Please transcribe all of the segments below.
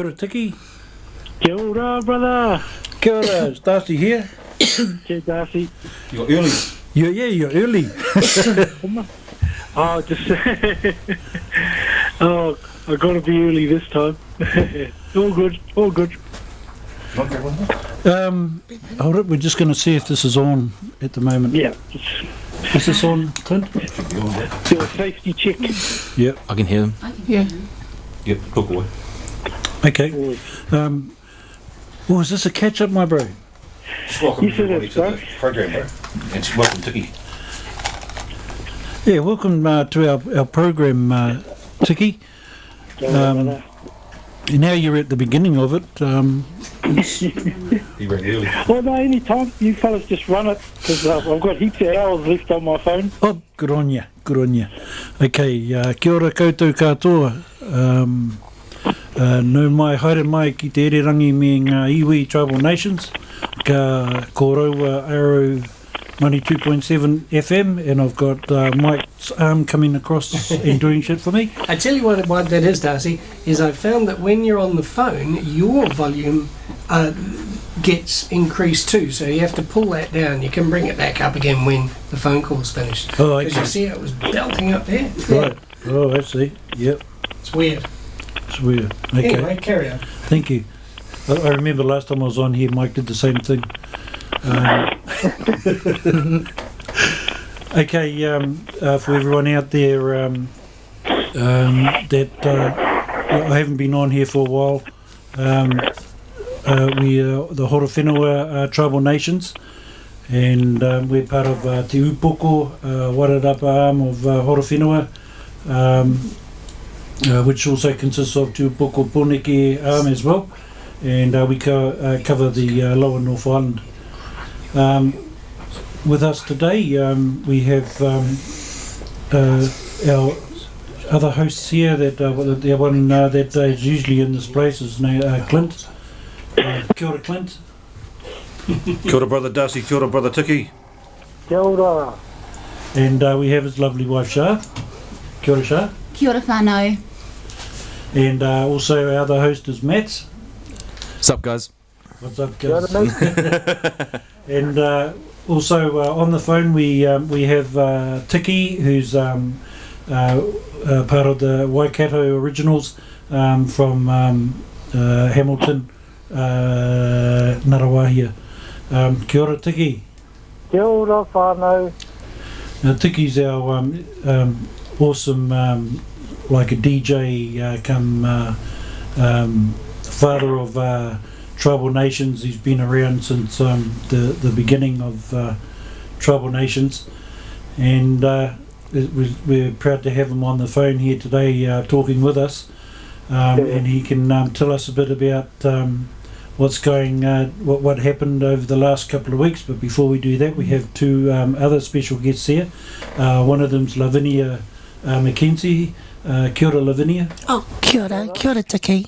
Kia ora, Tiki. Kia ora, brother. Kia ora, it's Darcy here. Kia Darcy. You're early. You're early. Oh, just oh, I got to be early this time. All good, all good. Hold it, we're just going to see if this is on at the moment. Yeah, Is this on, Clint? do a safety check. Yep. I can hear them. Yeah. Yep, talk away. Okay. Is this a catch-up, my bro? Just welcome You said everybody it's to the done. program, bro. And welcome, Tiki. Yeah, welcome to our program, Tiki. Kia ora, brother. Now you're at the beginning of it. He ran early. Well, no, any time. You fellas just run it, because I've got heaps of hours left on my phone. Oh, good on you, good on you. Okay, kia ora koutou katoa. No mai haere mai ki te ererangi me ngā iwi tribal nations. Ka kōraua Arrow 92.7 FM, and I've got Mike's arm coming across and doing shit for me. I tell you what that is, Darcy, is I found that when you're on the phone, your volume gets increased too, so you have to pull that down. You can bring it back up again when the phone call's finished. Oh, Because okay. you see it was belting up there. Right. Oh, I see. Yep. It's weird. It's weird. Okay. Anyway, carry on. Thank you. I remember last time I was on here, Mike did the same thing. Okay, for everyone out there that I haven't been on here for a while, we are the Horowhenua tribal nations, and we're part of Te Upoko, Wairarapa arm of Horowhenua, which also consists of Te Upoko Pōneke arm as well, and we cover the lower North Island. With us today, we have our other hosts here. That the one that is usually in this place is Clint. Kia ora, Clint. Kia ora, brother Darcy. Kia ora, brother Tiki. Kia ora. And we have his lovely wife Shah. Kia ora, Shah. Kia ora whanau. And also our other host is Matt. What's up, guys? What's up, Kia ora, guys? mate. And also on the phone we have Tiki, who's part of the Waikato Originals from Hamilton, Ngarawahia. Kia ora, Tiki. Kia ora, whanau. Now, Tiki's our awesome, like a DJ, father of tribal nations. He's been around since the beginning of tribal nations, and we're proud to have him on the phone here today, talking with us, and he can tell us a bit about what's going, what happened over the last couple of weeks. But before we do that, we have two other special guests here. One of them's Lavinia Mackenzie. Kia ora, Lavinia. Oh, kia ora Tiki.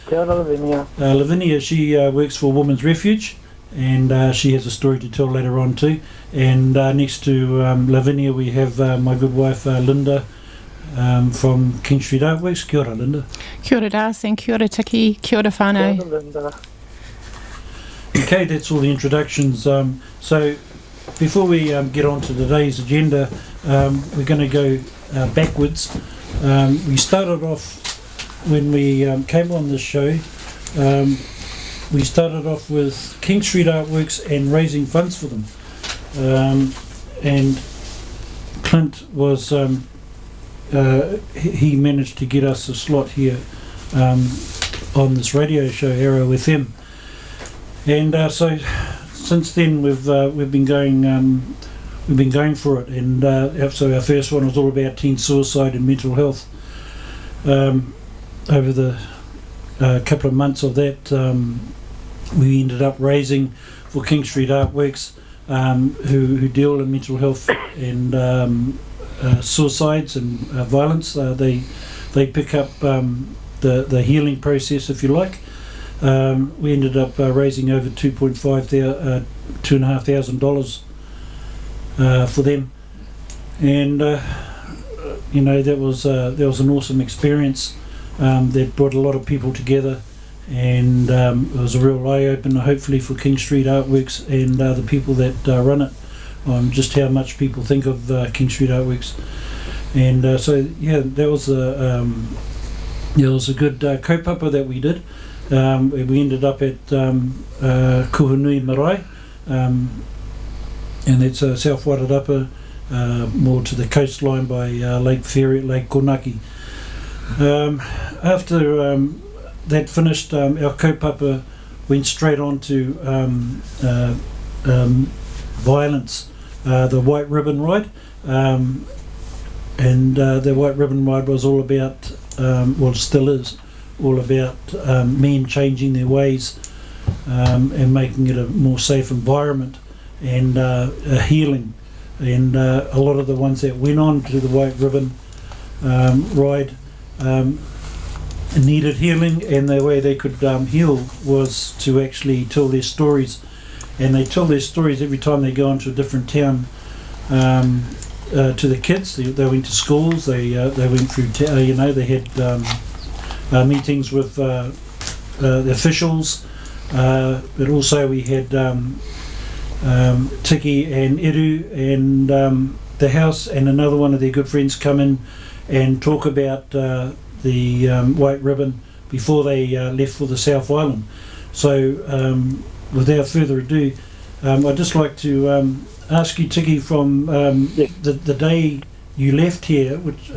Kia ora, Lavinia. Lavinia, she works for Women's Refuge, and she has a story to tell later on too. And next to Lavinia, we have my good wife Linda from King Street Artworks. Kia ora, Linda. Kia ora, Darcy, and kia ora, Tiki, kia ora, Kia whanau. ora, Linda. Okay, that's all the introductions. So before we get on to today's agenda, we're going to go backwards. We started off when we came on this show. We started off with King Street Artworks and raising funds for them. And Clint was he managed to get us a slot here on this radio show, Arrow FM. And so since then we've been going for it. And so our first one was all about teen suicide and mental health. Over the couple of months of that, we ended up raising for King Street Artworks, who deal in mental health and suicides and violence. They pick up the healing process, if you like. We ended up raising over $2,500 for them, and that was an awesome experience that brought a lot of people together and it was a real eye-opener, hopefully, for King Street Artworks and the people that run it, on just how much people think of King Street Artworks. And so yeah, that was a good kaupapa that we did. We ended up at Kuhanui Marae, and that's South Wairarapa, more to the coastline by Lake Konaki. After that finished, our kaupapa went straight on to Violence, the White Ribbon Ride, and the White Ribbon Ride was all about, well, still is, all about men changing their ways and making it a more safe environment and healing. And a lot of the ones that went on to the White Ribbon Ride needed healing, and the way they could heal was to actually tell their stories. And they tell their stories every time they go into a different town. To the kids, they went to schools. They went through, they had meetings with the officials, but also we had Tiki and Eru and the house and another one of their good friends come in and talk about the White Ribbon before they left for the South Island. So without further ado, I'd just like to ask you, Tiki, from the day you left here, which,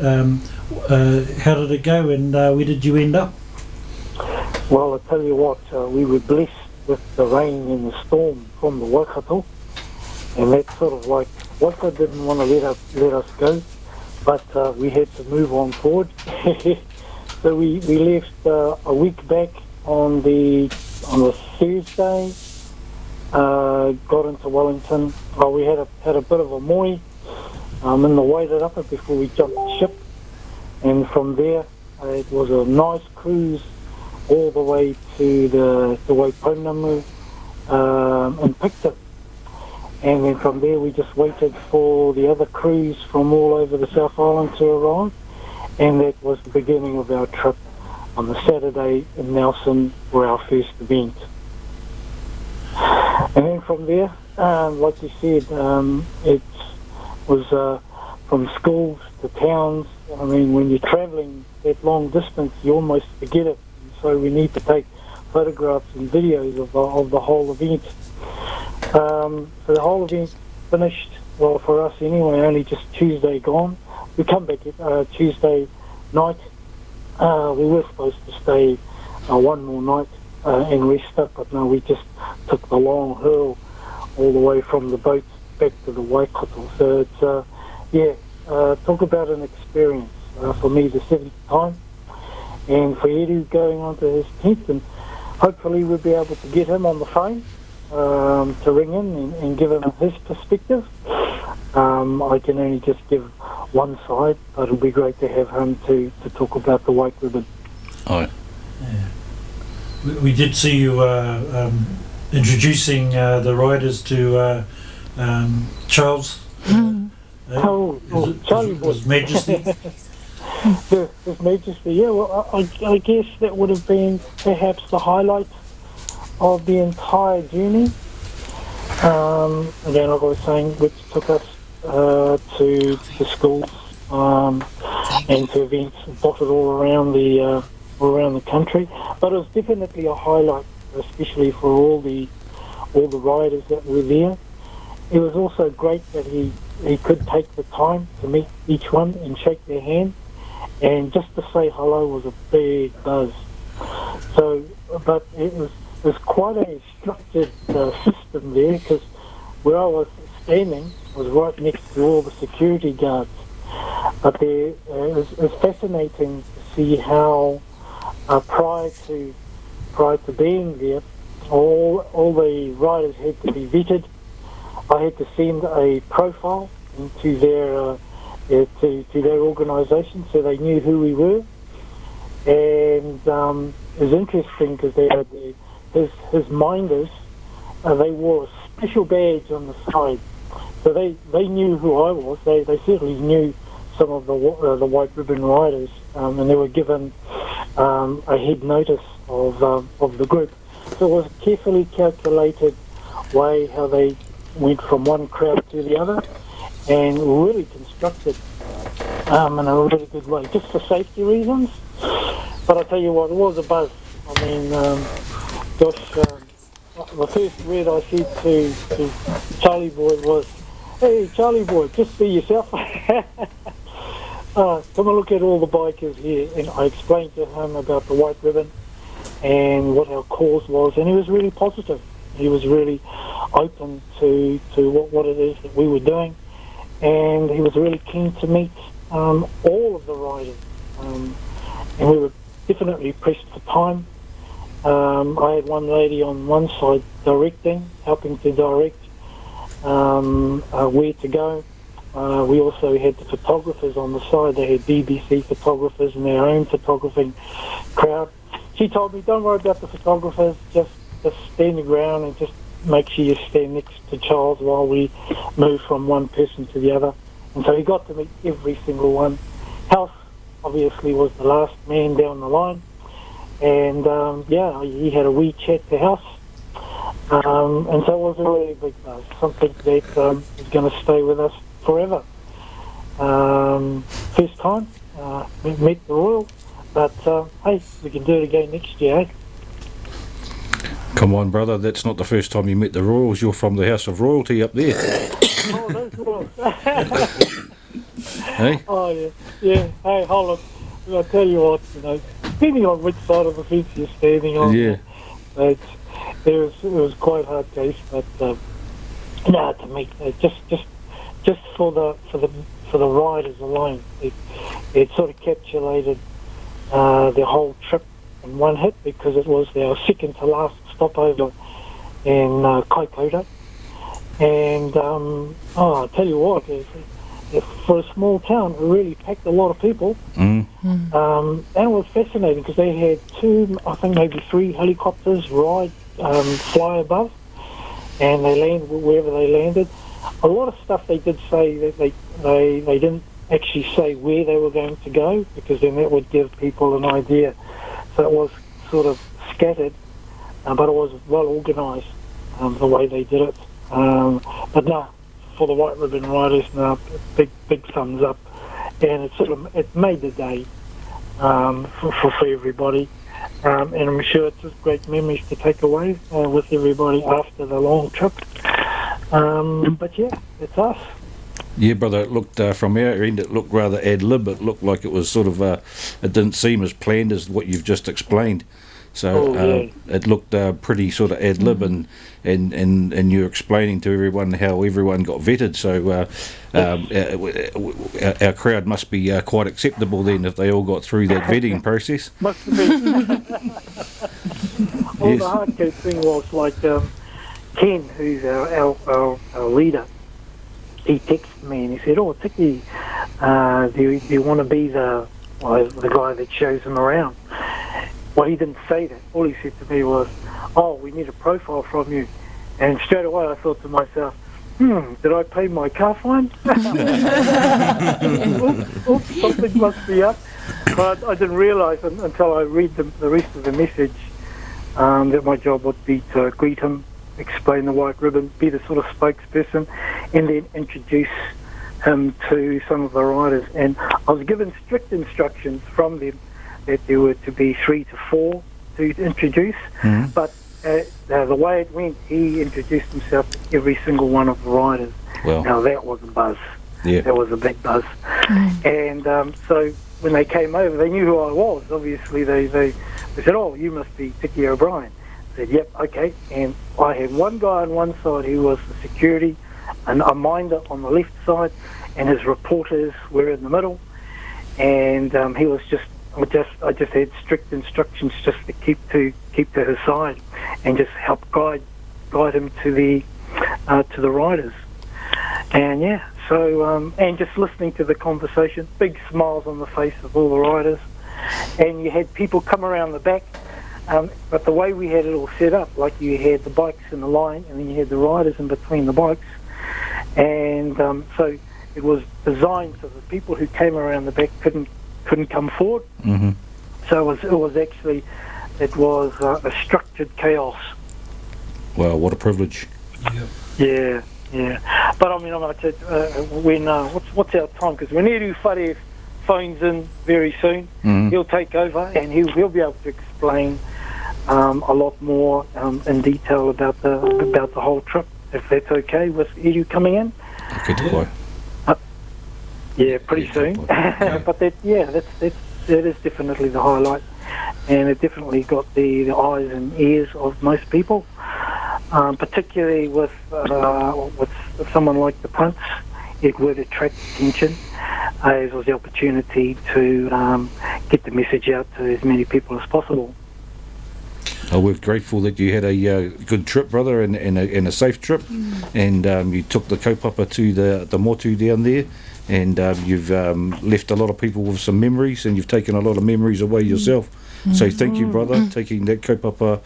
how did it go, and where did you end up? Well, I tell you what, we were blessed with the rain and the storm from the Waikato, and that's sort of like, Waikato didn't want to let us go, but we had to move on forward. So we left a week back on the Thursday. Got into Wellington. We had a bit of a moe in the Wairarapa before we jumped ship, and from there it was a nice cruise all the way to the Waipounamu and Picton, and then from there we just waited for the other crews from all over the South Island to arrive, and that was the beginning of our trip on the Saturday in Nelson for our first event. And then from there, like you said, it was from schools to towns. I mean, when you're travelling that long distance, you almost forget it. And so we need to take photographs and videos of the whole event. So the whole event finished, well, for us anyway, only just Tuesday gone. We come back Tuesday night. We were supposed to stay one more night and rest up, but no, we just took the long hurl all the way from the boats back to the Waikato. So it's talk about an experience for me, the 7th time, and for Edu going on to his 10th, and hopefully we'll be able to get him on the phone to ring in and give him his perspective. I can only just give one side, but it'll be great to have him to talk about the White Ribbon. Oh. Yeah. We did see you introducing the riders to Charles. Charlie His Majesty. His Majesty, yeah. Well, I guess that would have been perhaps the highlight of the entire journey. Again, like I was saying, which took us to schools and to events dotted all around the country. But it was definitely a highlight, especially for all the riders that were there. It was also great that he could take the time to meet each one and shake their hand, and just to say hello was a big buzz. So, but it was quite a structured system there, because where I was standing was right next to all the security guards. But it was fascinating to see how prior to being there, all the riders had to be vetted. I had to send a profile into their to their organisation so they knew who we were. And it was interesting because they had his minders. They wore a special badge on the side, so they knew who I was. They certainly knew some of the White Ribbon riders, and they were given a head notice of the group. So it was a carefully calculated way how they went from one crowd to the other, and really constructed in a really good way, just for safety reasons. But I tell you what, it was a buzz. I mean, the first word I said to Charlie Boy was, "Hey, Charlie Boy, just be yourself." Come and look at all the bikers here. And I explained to him about the white ribbon and what our cause was, and he was really positive. He was really open to what it is that we were doing, and he was really keen to meet all of the riders. And we were definitely pressed for time. I had one lady on one side helping to direct where to go. We also had the photographers on the side. They had BBC photographers and their own photographing crowd. She told me, don't worry about the photographers, just stand your ground and just make sure you stand next to Charles while we move from one person to the other. And so he got to meet every single one. House, obviously, was the last man down the line. And, he had a wee chat to House. And so it was a really big buzz, something that is going to stay with us forever. First time, we met the Royal, but hey, we can do it again next year, eh? Come on, brother, that's not the first time you met the Royals. You're from the House of Royalty up there. Oh, those Royals. Hey? Oh, yeah. Yeah, hey, hold on. I'll tell you what, depending on which side of the fence you're standing on, Yeah. it was quite hard case, but to meet just for the riders alone, it sort of encapsulated the whole trip in one hit, because it was our second to last stopover in Kaikoura. And I'll tell you what, for a small town, it really packed a lot of people. And it was fascinating because they had maybe three helicopters fly above, and they land wherever they landed. A lot of stuff they did say that they didn't actually say where they were going to go, because then that would give people an idea. So it was sort of scattered, but it was well organised, the way they did it. But no, for the White Ribbon Riders, no, big thumbs up, and it made the day for everybody. And I'm sure it's just great memories to take away with everybody after the long trip. But yeah, it's us. Yeah, brother, it looked, from our end, it looked rather ad-lib. It looked like it was sort of, it didn't seem as planned as what you've just explained. So it looked pretty sort of ad-lib, and you're explaining to everyone how everyone got vetted. So our crowd must be quite acceptable then if they all got through that vetting process. Must have been. Well, the hard case thing was like Ken, who's our leader. He texted me and he said, "Oh, Tiki, do you want to be the guy that shows him around?" Well, he didn't say that. All he said to me was, "Oh, we need a profile from you." And straight away I thought to myself, did I pay my car fine? Oops, something must be up. But I didn't realise until I read the rest of the message that my job would be to greet him, explain the white ribbon, be the sort of spokesperson, and then introduce him to some of the riders. And I was given strict instructions from them that there were to be 3 to 4 to introduce, but the way it went, he introduced himself to every single one of the riders. Well, now that was a buzz. Yeah. That was a big buzz. And so when they came over, they knew who I was. Obviously, they said, "Oh, you must be Tiki O'Brien." I said, "Yep, okay." And I had one guy on one side who was the security, and a minder on the left side, and his reporters were in the middle. And he was I just had strict instructions just to keep to his side and just help guide him to the riders. And yeah, so and just listening to the conversation, big smiles on the face of all the riders, and you had people come around the back. But the way we had it all set up, like you had the bikes in the line, and then you had the riders in between the bikes, and so it was designed so the people who came around the back couldn't come forward. So it was actually a structured chaos. Wow, what a privilege. Yeah. But I mean, I said, when what's our time? Because when Eru Whare phones in very soon, he'll take over and he'll be able to explain a lot more in detail about the whole trip, if that's okay with Eru coming in. Okay, yeah, pretty soon. But that is definitely the highlight, and it definitely got the eyes and ears of most people, particularly with someone like the Prince. It would attract attention, as was the opportunity to get the message out to as many people as possible. We're grateful that you had a good trip, brother, and a safe trip, and you took the kaupapa to the motu down there, and you've left a lot of people with some memories, and you've taken a lot of memories away yourself. So thank you, brother, taking that kaupapa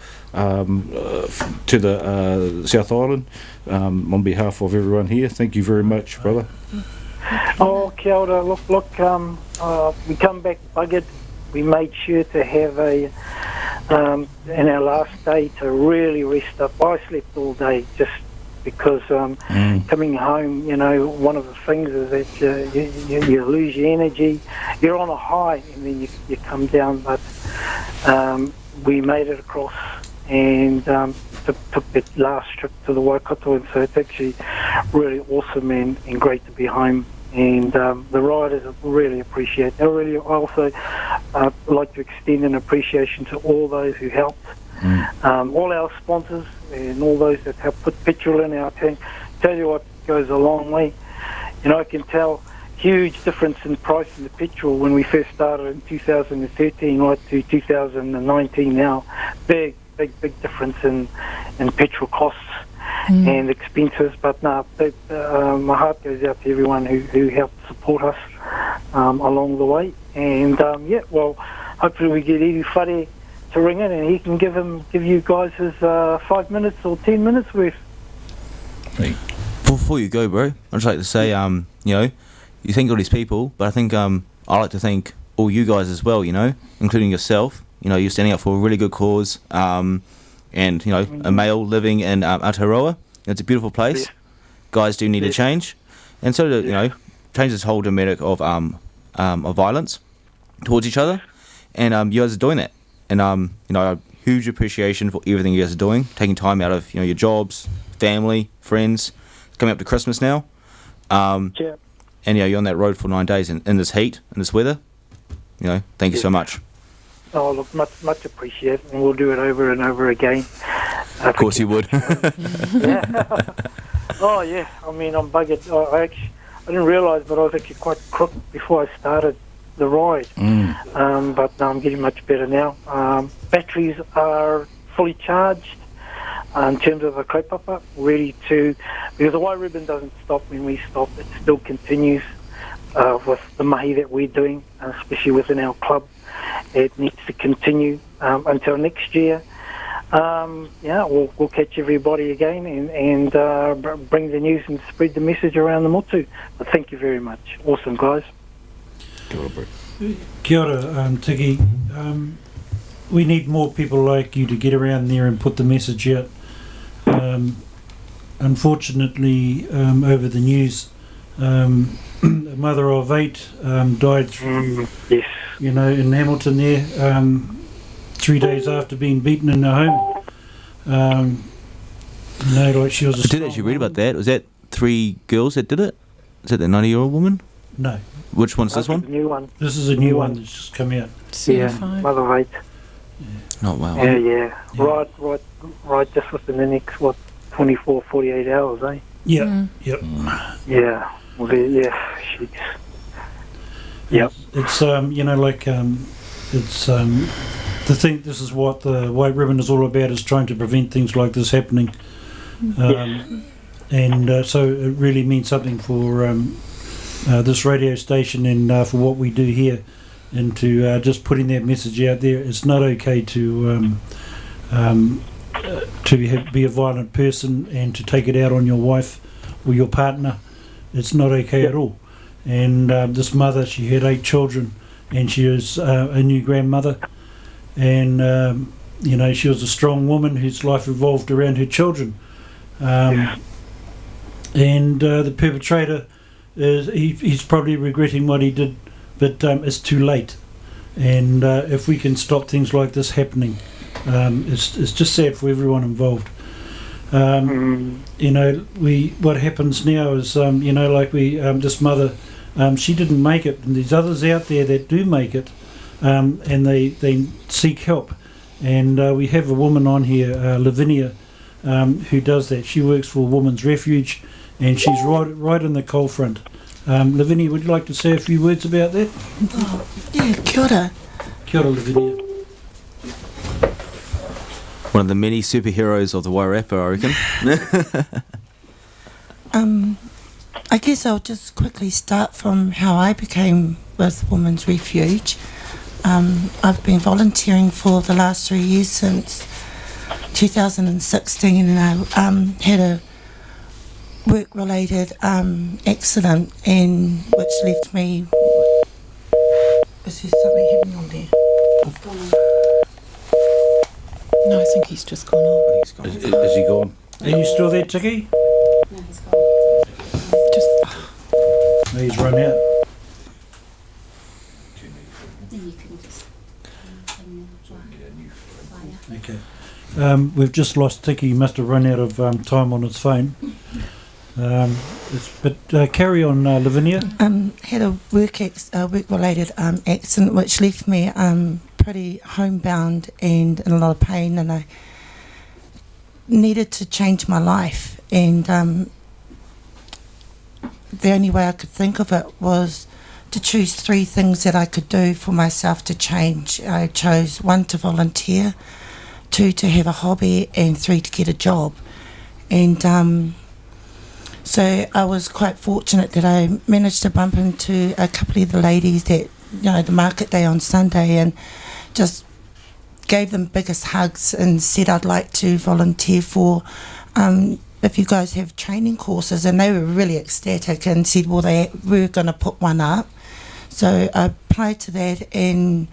to the South Island on behalf of everyone here. Thank you very much, brother. Oh, kia ora. Look, we come back buggered. We made sure to have in our last day to really rest up. I slept all day just because coming home, one of the things is that you lose your energy. You're on a high and then you come down, but we made it across and took that last trip to the Waikato, and so it's actually really awesome and great to be home. And the riders really appreciate it. I also like to extend an appreciation to all those who helped, all our sponsors and all those that have put petrol in our tank. Tell you what, goes a long way. I can tell huge difference in price in the petrol when we first started in 2013 right to 2019 now. Big difference in petrol costs and expenses, but my heart goes out to everyone who helped support us along the way. And hopefully we get Eru Whare to ring in and he can give you guys his 5 minutes or 10 minutes worth. Hey. Before you go, bro, I'd just like to say, you thank all these people, but I think I like to thank all you guys as well, including yourself. You're standing up for a really good cause. And a male living in Aotearoa. It's a beautiful place. Yes. Guys do need to change, and so to change this whole dynamic of violence towards each other. And you guys are doing that. And a huge appreciation for everything you guys are doing, taking time out of your jobs, family, friends. It's coming up to Christmas now. And you're on that road for 9 days in this heat, in this weather. Thank you so much. Oh, look, much appreciated, and we'll do it over and over again. Of course you would. Yeah. Oh, yeah. I mean, I'm buggered. I didn't realise, but I was actually quite crook before I started the ride. But I'm getting much better now. Batteries are fully charged in terms of the kaupapa, ready to... Because the white ribbon doesn't stop when we stop. It still continues with the mahi that we're doing, especially within our club. It needs to continue until next year. We'll catch everybody again and bring the news and spread the message around the motu. But thank you very much. Awesome, guys. Kia ora, Tiki. We need more people like you to get around there and put the message out. Unfortunately, over the news, a mother of 8 died through... Yes. in Hamilton there, 3 days after being beaten in her home. Like she was. I did actually read about that. Was that 3 girls that did it? Is that the 90-year-old woman? No. Which one's this one? The new one. This is a new one that's just come out. Yeah, mother of 8. Oh wow. Yeah. Right. Just within the next 24, 48 hours, eh? Yeah. Yep. Yeah. Well, she's. Yep. It's it's the thing. This is what the White Ribbon is all about: is trying to prevent things like this happening. And so it really means something for this radio station and for what we do here, and to just putting that message out there. It's not okay to be a violent person and to take it out on your wife or your partner. It's not okay at all. And this mother, she had 8 children, and she was a new grandmother. and she was a strong woman whose life revolved around her children. And the perpetrator he's probably regretting what he did, but it's too late. And if we can stop things like this happening, it's just sad for everyone involved. What happens now is this mother, she didn't make it, and there's others out there that do make it, and they seek help. And we have a woman on here, Lavinia, who does that. She works for Women's Refuge, and she's right in the coal front. Lavinia, would you like to say a few words about that? Oh, yeah, kia ora. Kia ora, Lavinia. One of the many superheroes of the Wairarapa, I reckon. I guess I'll just quickly start from how I became with Women's Refuge. I've been volunteering for the last 3 years since 2016, and I had a work-related accident which left me... Is there something happening on there? No, I think he's just gone off. Is he gone? Are you still there, Tiki? No, he's gone. Just No, he's run out. Then you can just fire. Okay. We've just lost Tiki. He must have run out of time on his phone. But carry on, Lavinia. Had a work-related accident which left me pretty homebound and in a lot of pain, and I needed to change my life. And the only way I could think of it was to choose 3 things that I could do for myself to change. I chose 1 to volunteer, 2 to have a hobby, and 3 to get a job. And so I was quite fortunate that I managed to bump into a couple of the ladies at the market day on Sunday, and just gave them biggest hugs and said I'd like to volunteer for if you guys have training courses, and they were really ecstatic and said they were going to put one up. So I applied to that, and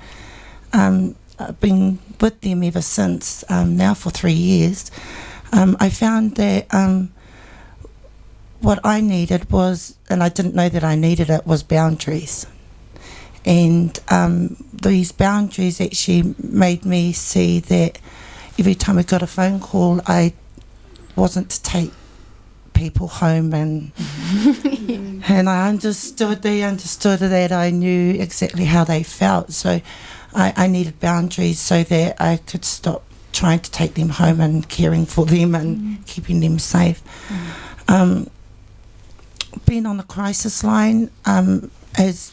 I've been with them ever since, now for 3 years. I found that what I needed was, and I didn't know that I needed it, was boundaries. And these boundaries actually made me see that every time I got a phone call, I wasn't to take people home, and and they understood that I knew exactly how they felt. So I needed boundaries so that I could stop trying to take them home and caring for them and keeping them safe. Being on the crisis line is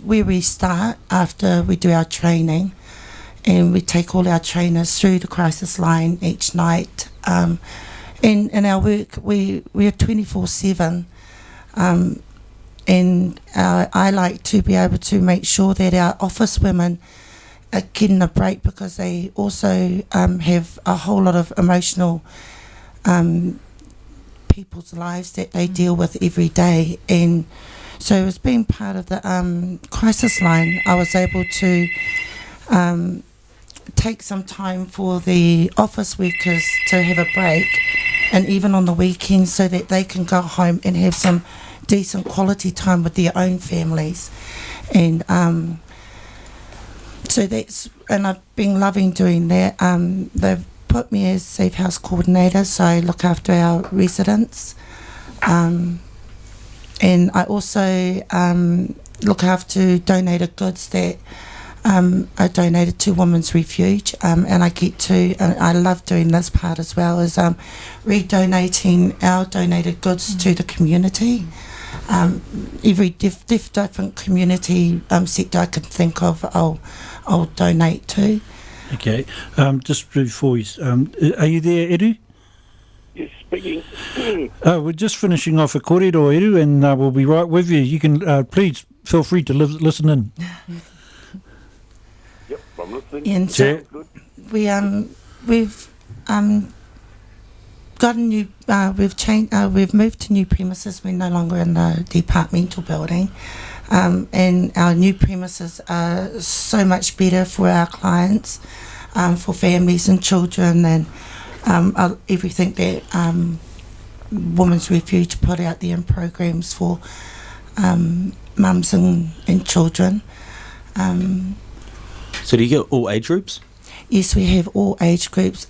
where we start after we do our training, and we take all our trainers through the crisis line each night. In our work, we're 24/7, and I like to be able to make sure that our office women are getting a break, because they also have a whole lot of emotional people's lives that they deal with every day. And so as being part of the crisis line, I was able to take some time for the office workers to have a break, and even on the weekends, so that they can go home and have some decent quality time with their own families. And and I've been loving doing that. They've put me as safe house coordinator, so I look after our residents. And I also look after donated goods that are donated to Women's Refuge, and I get to, and I love doing this part as well, is redonating our donated goods to the community. Every different community sector I can think of, I'll donate to. Okay, just before we... are you there, Edu? Yes, speaking. We're just finishing off a kōrero, Edu, and we'll be right with you. You can please feel free to listen in. Yep, I'm listening. And so we've got a new. We've moved to new premises. We're no longer in the departmental building, and our new premises are so much better for our clients. for families and children, and everything that Women's Refuge put out there in programs for mums and children. So do you get all age groups? Yes, we have all age groups,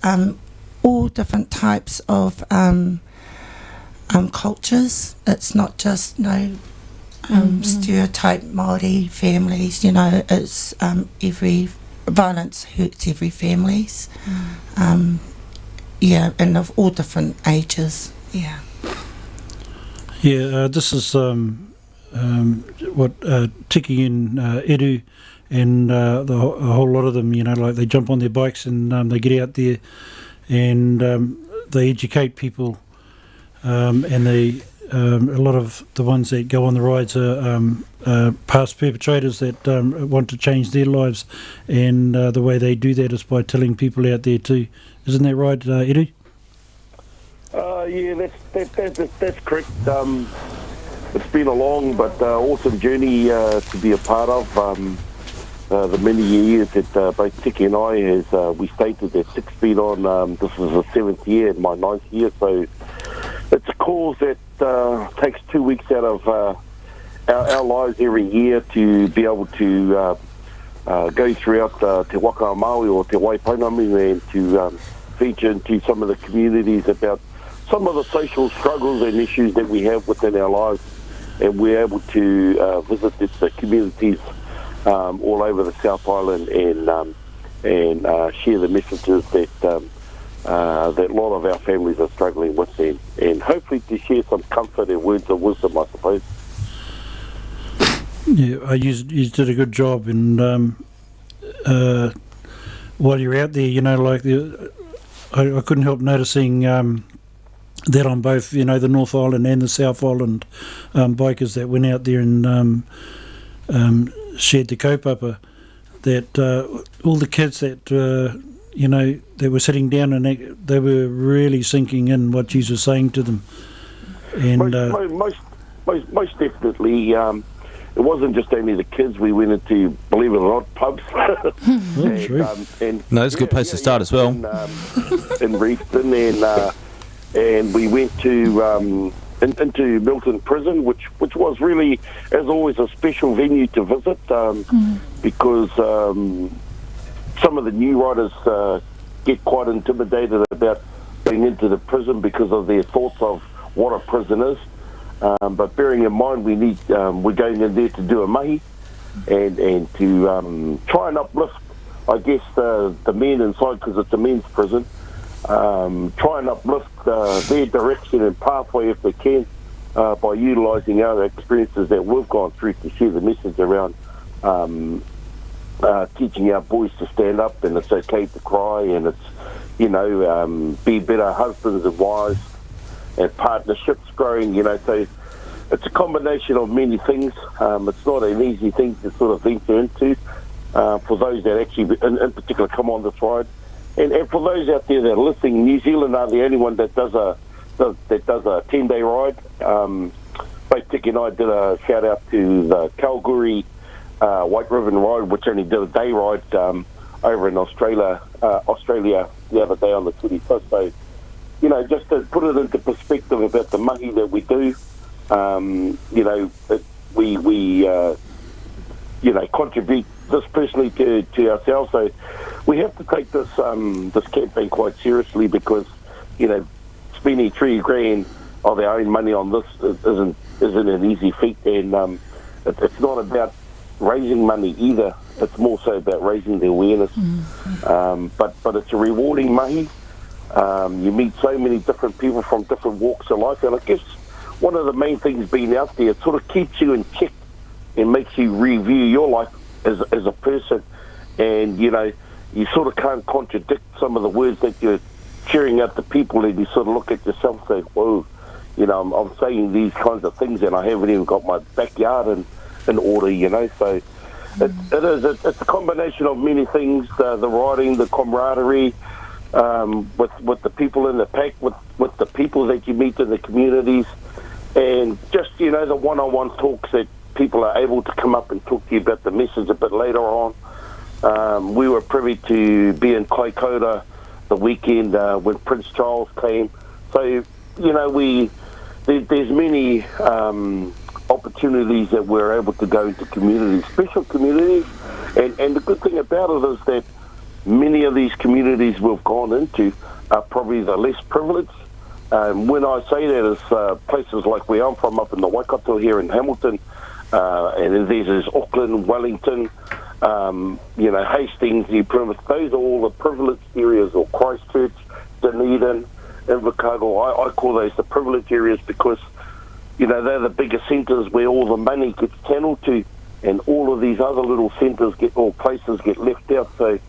all different types of cultures. It's not just stereotype Māori families. It's every violence hurts every families. And of all different ages. Yeah. Yeah, this is what Tiki and Edu and a whole lot of them, like they jump on their bikes and they get out there and they educate people, and they a lot of the ones that go on the rides are past perpetrators that want to change their lives, and the way they do that is by telling people out there too. Isn't that right, Edu? Yeah, that's correct. It's been a long but awesome journey to be a part of. The many years that both Tiki and I, as we stated, that 6 feet on, this is the 7th year and my 9th year, so it's a cause that takes 2 weeks out of our lives every year to be able to go throughout Te Waka o Maui or Te Waipaunami and to feature into some of the communities about some of the social struggles and issues that we have within our lives, and we're able to visit these communities all over the South Island and share the messages that that a lot of our families are struggling with, and hopefully to share some comfort and words of wisdom, I suppose. Yeah, you did a good job, and while you're out there, I couldn't help noticing that on both, the North Island and the South Island bikers that went out there and shared the kaupapa, that all the kids that they were sitting down and they were really sinking in what Jesus was saying to them. And most definitely, it wasn't just only the kids. We went into, believe it or not, pubs. No, it's a good place to start as well. In Reefton, and we went to into Milton Prison, which was really, as always, a special venue to visit, because some of the new riders get quite intimidated about going into the prison because of their thoughts of what a prison is. But bearing in mind, we're going in there to do a mahi and to try and uplift, I guess, the men inside, because it's a men's prison. Try and uplift their direction and pathway if they can, by utilising our experiences that we've gone through to share the message around teaching our boys to stand up, and it's okay to cry, and it's, be better husbands and wives, and partnerships growing, so it's a combination of many things. It's not an easy thing to sort of venture into for those that actually in particular come on this ride. And for those out there that are listening, New Zealand are the only one that does a 10-day ride. Both Tiki and I did a shout out to the Kalgoorlie White Ribbon Ride, which only did a day ride over in Australia the other day on the 21st. So, just to put it into perspective about the mahi that we do, we contribute this personally to ourselves. So we have to take this campaign quite seriously, because spending $3,000 of our own money on this isn't an easy feat, and it's not about raising money either. It's more so about raising the awareness. But it's a rewarding mahi. You meet so many different people from different walks of life, and I guess one of the main things being out there, it sort of keeps you in check and makes you review your life as a person, and you sort of can't contradict some of the words that you're sharing out to people, and you sort of look at yourself and say, whoa, I'm saying these kinds of things and I haven't even got my backyard in order, so it's a combination of many things, the riding, the camaraderie, with the people in the pack, with the people that you meet in the communities, and just, the one-on-one talks that people are able to come up and talk to you about the message a bit later on. We were privy to be in Kaikoura the weekend when Prince Charles came. So, you know, there's many opportunities that we're able to go into communities, special communities. And the good thing about it is that many of these communities we've gone into are probably the less privileged. When I say that, it's places like where I'm from, up in the Waikato here in Hamilton, and there's Auckland, Wellington, you know, Hastings, New Plymouth. Those are all the privileged areas, or Christchurch, Dunedin, Invercargill. I call those the privileged areas because, you know, they're the bigger centres where all the money gets channeled to, and all of these other little centres or places get left out. So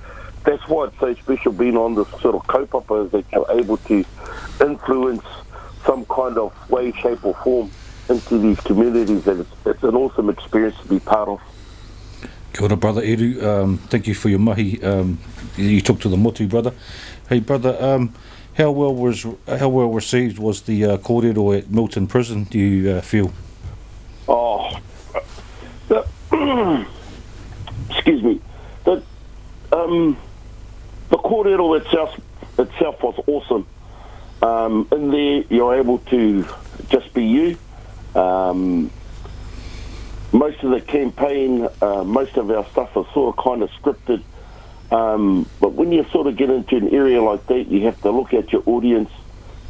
that's why it's so special being on this sort of kaupapa, is that you're able to influence some kind of way, shape or form into these communities, and it's an awesome experience to be part of. Kia ora, brother Eru. Thank you for your mahi. You talked to the motu, brother. Hey, brother, how well received was the kōrero at Milton Prison, do you feel? Oh, excuse me. The kōrero itself was awesome. In there, you're able to just be you. Most of the campaign, most of our stuff is sort of kind of scripted. But when you sort of get into an area like that, you have to look at your audience,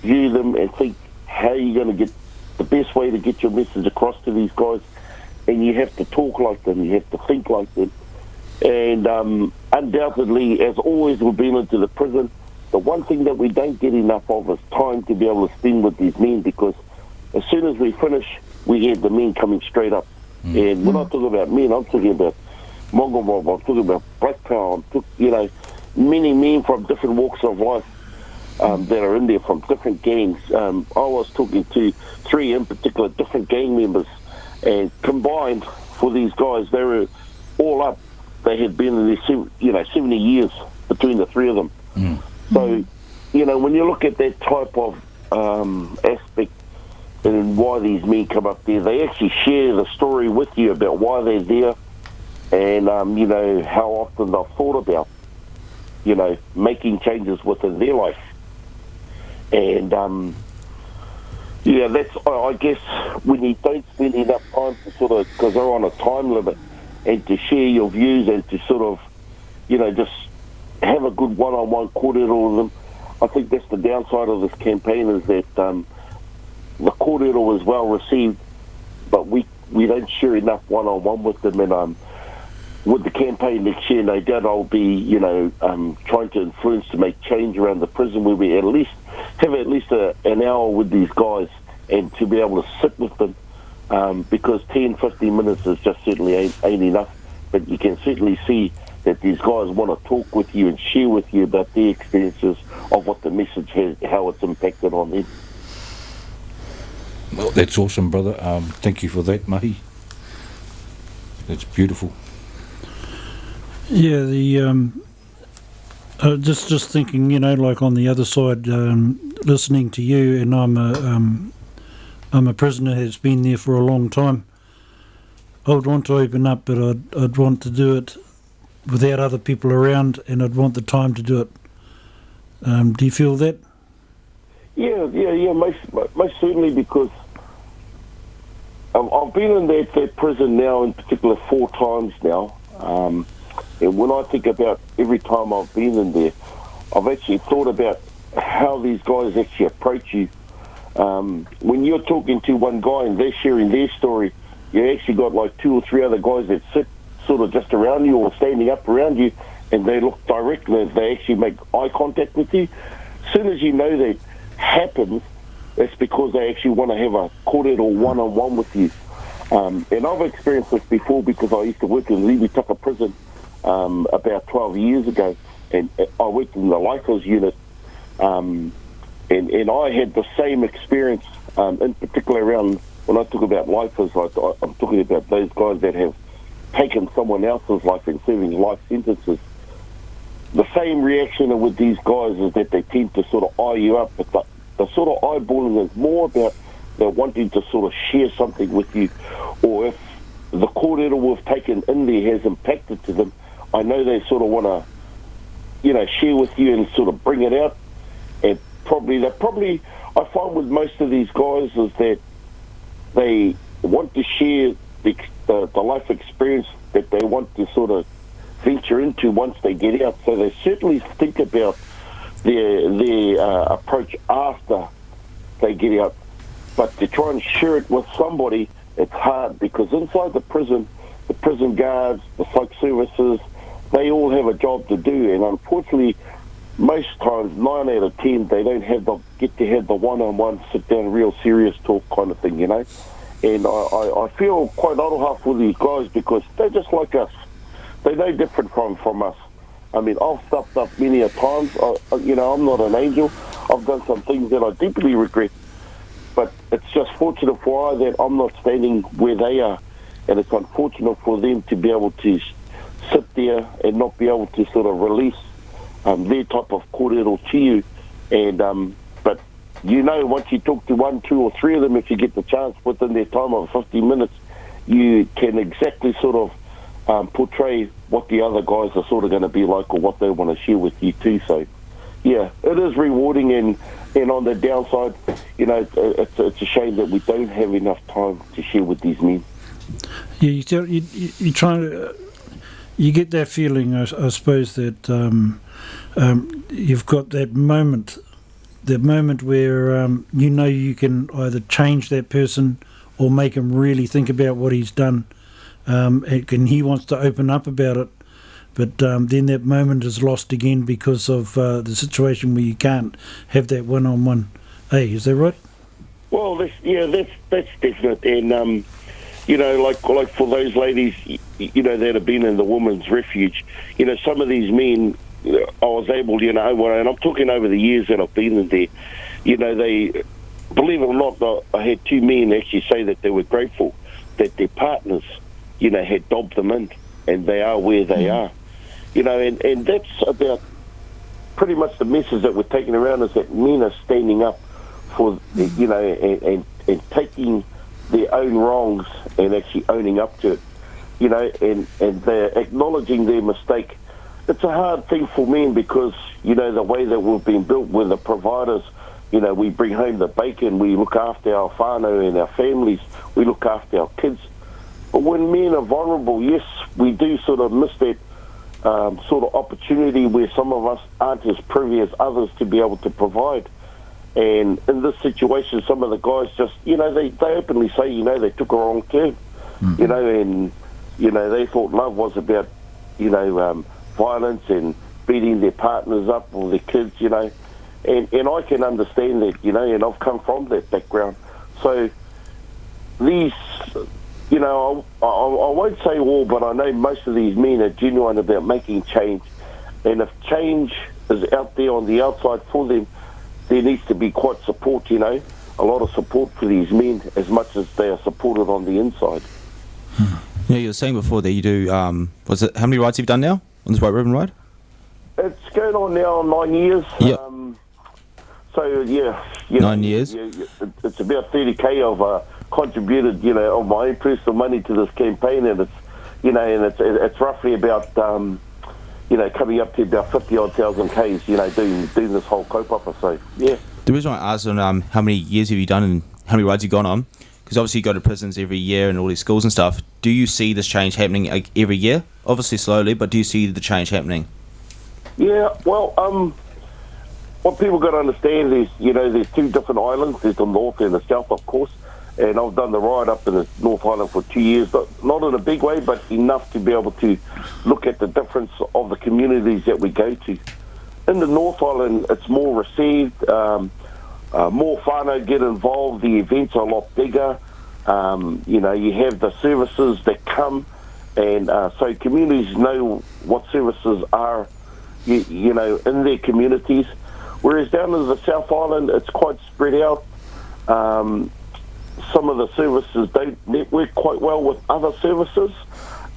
view them, and think how you're going to get the best way to get your message across to these guys. And you have to talk like them, you have to think like them. And undoubtedly, as always, we've been into the prison. The one thing that we don't get enough of is time to be able to spend with these men, because as soon as we finish, we get the men coming straight up. And when I talk about men, I'm talking about Mongomob, I'm talking about Black Power, you know, many men from different walks of life that are in there from different gangs. I was talking to 3 in particular different gang members, and combined for these guys, they were all up. They had been in there, 70 years between the 3 of them. So, you know, when you look at that type of aspect and why these men come up there, they actually share the story with you about why they're there, and, you know, how often they've thought about, you know, making changes within their life. And, yeah, that's, I guess, when you don't spend enough time to sort of, because they're on a time limit, and to share your views and to sort of, you know, just have a good one-on-one kōrero with them. I think that's the downside of this campaign, is that the kōrero is well received, but we don't share enough one-on-one with them. And with the campaign next year, no doubt I'll be, you know, trying to influence to make change around the prison, where we have at least an hour with these guys, and to be able to sit with them, because 10, 15 minutes is just certainly ain't enough. But you can certainly see that these guys want to talk with you and share with you about their experiences of what the message has, how it's impacted on them. Well, that's awesome, brother. Thank you for that, mahi. That's beautiful. Yeah, just thinking, you know, like on the other side, listening to you, and I'm a prisoner who's been there for a long time. I would want to open up, but I'd want to do it without other people around, and I'd want the time to do it. Do you feel that? Yeah, most certainly, because I've been in that prison now, in particular, 4 times now. And when I think about every time I've been in there, I've actually thought about how these guys actually approach you. When you're talking to one guy and they're sharing their story, you actually got like 2 or 3 other guys that sit sort of just around you or standing up around you, and they look directly, they actually make eye contact with you. As soon as you know that happens, that's because they actually want to have a kōrero one-on-one with you. And I've experienced this before, because I used to work in Liwitaka prison about 12 years ago, and I worked in the lifers unit, and I had the same experience, in particular around, when I talk about lifers, I'm talking about those guys that have taken someone else's life and serving life sentences. The same reaction with these guys is that they tend to sort of eye you up, but the sort of eyeballing is more about they're wanting to sort of share something with you, or if the kōrero we've taken in there has impacted to them, I know they sort of want to, share with you and sort of bring it out. And probably, I find with most of these guys is that they want to share the life experience that they want to sort of venture into once they get out. So they certainly think about their approach after they get out. But to try and share it with somebody, it's hard, because inside the prison guards, the psych services, they all have a job to do, and unfortunately, most times, 9 out of 10, they don't get to have the one-on-one, sit-down, real serious talk kind of thing, And I feel quite aroha for these guys, because they're just like us. They're no different from us. I mean, I've stuffed up many a times. I'm not an angel. I've done some things that I deeply regret. But it's just fortunate for I that I'm not standing where they are. And it's unfortunate for them to be able to sit there and not be able to sort of release their type of kōrero to you. And but once you talk to 1, 2 or 3 of them, if you get the chance within their time of 15 minutes, you can exactly sort of portray what the other guys are sort of going to be like, or what they want to share with you too. So yeah, it is rewarding, and on the downside, it's a shame that we don't have enough time to share with these men. Yeah, you try to, you get that feeling, I suppose, that you've got that moment where you can either change that person or make him really think about what he's done, and he wants to open up about it, but then that moment is lost again because of the situation where you can't have that one-on-one. Hey, is that right? Well, that's definite, and like for those ladies, that have been in the women's refuge, some of these men, I was able, and I'm talking over the years that I've been in there, they, believe it or not, I had 2 men actually say that they were grateful that their partners, had dobbed them in, and they are where they are, and that's about pretty much the message that we're taking around, is that men are standing up for, and taking their own wrongs and actually owning up to it, and they're acknowledging their mistake. It's a hard thing for men, because, the way that we've been built, we're the providers, we bring home the bacon, we look after our whānau and our families, we look after our kids. But when men are vulnerable, yes, we do sort of miss that sort of opportunity where some of us aren't as privy as others to be able to provide. And in this situation, some of the guys just, they openly say, they took a wrong turn, and, they thought love was about, violence and beating their partners up or their kids, and I can understand that, and I've come from that background. So these, I won't say all, but I know most of these men are genuine about making change. And if change is out there on the outside for them, there needs to be quite support, a lot of support for these men, as much as they are supported on the inside. You were saying before that you do, how many rides have you done now on this White Ribbon ride? It's going on now 9 years. Yep. So, yeah. 9 years? It's about 30K I've contributed, of my own personal money to this campaign, and it's, and it's roughly about, coming up to about 50-odd thousand Ks, doing this whole kaupapa. So, yeah. The reason I asked on how many years have you done and how many rides you've gone on, because obviously you go to prisons every year and all these schools and stuff. Do you see this change happening every year? Obviously slowly, but do you see the change happening? Yeah, well, what people got to understand is, there's 2 different islands. There's the north and the south, of course. And I've done the ride up in the North Island for 2 years, but not in a big way, but enough to be able to look at the difference of the communities that we go to. In the North Island, it's more received, more whānau get involved, the events are a lot bigger, you have the services that come, and so communities know what services are, in their communities. Whereas down in the South Island, it's quite spread out. Some of the services don't network quite well with other services.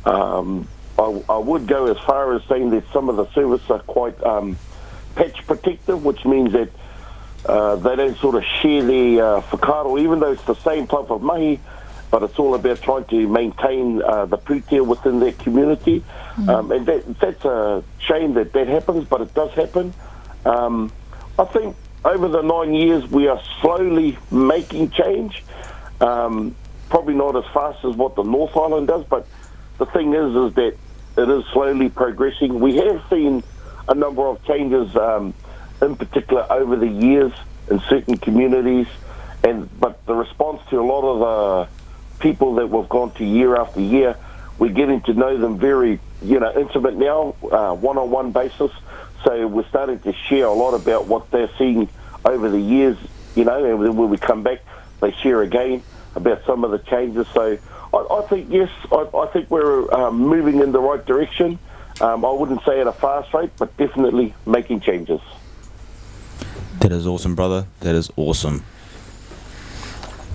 I would go as far as saying that some of the services are quite patch protective, which means that they don't sort of share their whakaaro, even though it's the same type of mahi, but it's all about trying to maintain the pūtea within their community. And that's a shame that happens, but it does happen. I think over the 9 years we are slowly making change. Probably not as fast as what the North Island does, but the thing is that it is slowly progressing. We have seen a number of changes, in particular over the years in certain communities, but the response to a lot of the people that we've gone to year after year, we're getting to know them very, intimate now, one-on-one basis. So we're starting to share a lot about what they're seeing over the years, and then when we come back, they share again about some of the changes. So I think, yes, I think we're moving in the right direction. I wouldn't say at a fast rate, but definitely making changes. That is awesome, brother. That is awesome.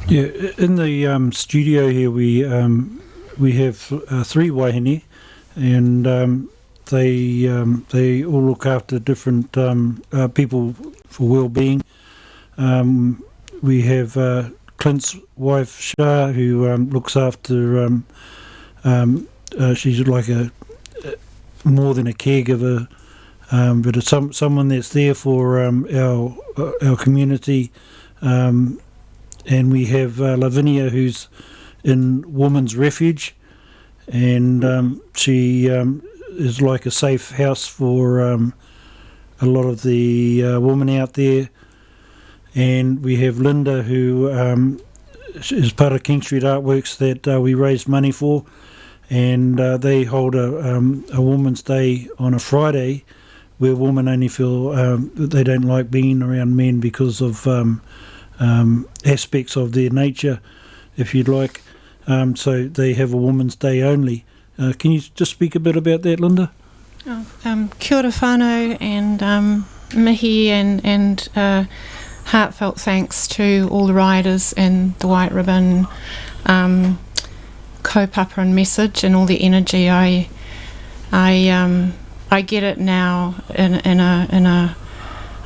Yeah, in the studio here we have 3 wahine, and they all look after different people for well-being. We have Clint's wife Shah, who looks after. She's like a more than a caregiver, but it's someone that's there for our community. And we have Lavinia, who's in Women's Refuge, and she is like a safe house for a lot of the women out there. And we have Linda, who is part of King Street Artworks that we raised money for, and they hold a Women's Day on a Friday, where women only feel that they don't like being around men because of aspects of their nature, if you'd like. So they have a Women's Day only. Can you just speak a bit about that, Linda? Kia ora whānau, and mihi and heartfelt thanks to all the riders and the White Ribbon kaupapa and message and all the energy. I get it now in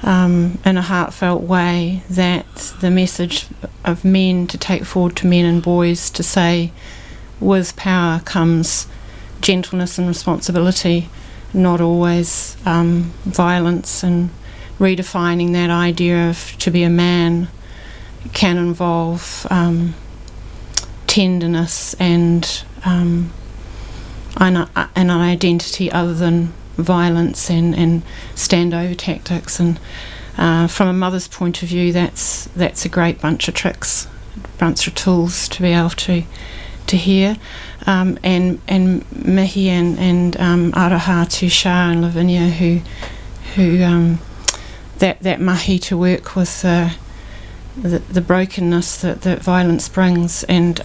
a heartfelt way, that the message of men to take forward to men and boys to say, with power comes gentleness and responsibility, not always violence, and redefining that idea of to be a man can involve tenderness and an identity other than violence and standover tactics. And from a mother's point of view, that's a great bunch of tricks, bunch of tools to be able to hear. And Mihi and Araha to Shah and Lavinia, who that mahi to work with the brokenness that violence brings. And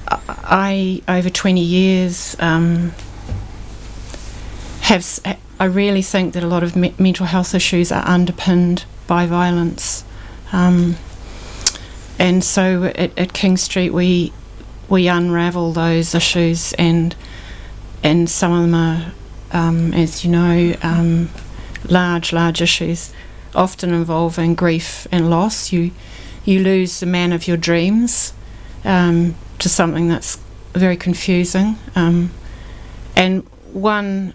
I over 20 years I really think that a lot of mental health issues are underpinned by violence, and so at King Street we unravel those issues, and some of them are, as you know, large issues, often involving grief and loss. You lose the man of your dreams to something that's very confusing, and one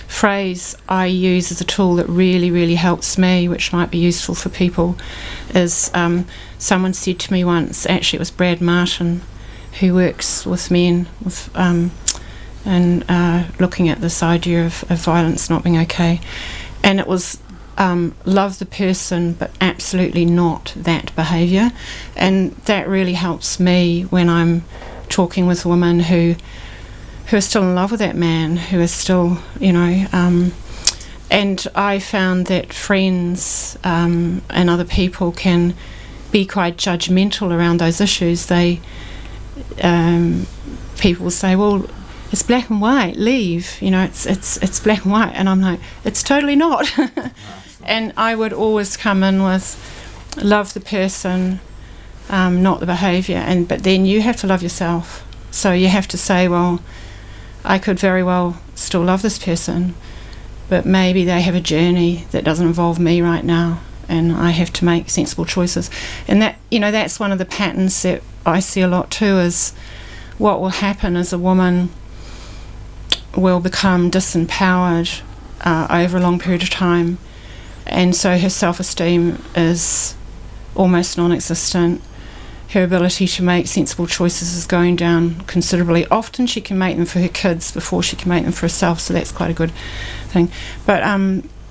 phrase I use as a tool that really helps me, which might be useful for people, is someone said to me once, actually it was Brad Martin, who works with men with and looking at this idea of violence not being okay, and it was love the person but absolutely not that behaviour. And that really helps me when I'm talking with women who are still in love with that man, who are still, and I found that friends and other people can be quite judgmental around those issues. People will say, well, it's black and white, leave, it's black and white, and I'm like, it's totally not. And I would always come in with love the person, not the behaviour, but then you have to love yourself. So you have to say, well, I could very well still love this person, but maybe they have a journey that doesn't involve me right now, and I have to make sensible choices. And that, that's one of the patterns that I see a lot too, is what will happen is a woman will become disempowered over a long period of time, and so her self-esteem is almost non-existent. Her ability to make sensible choices is going down considerably. Often she can make them for her kids before she can make them for herself, so that's quite a good thing. But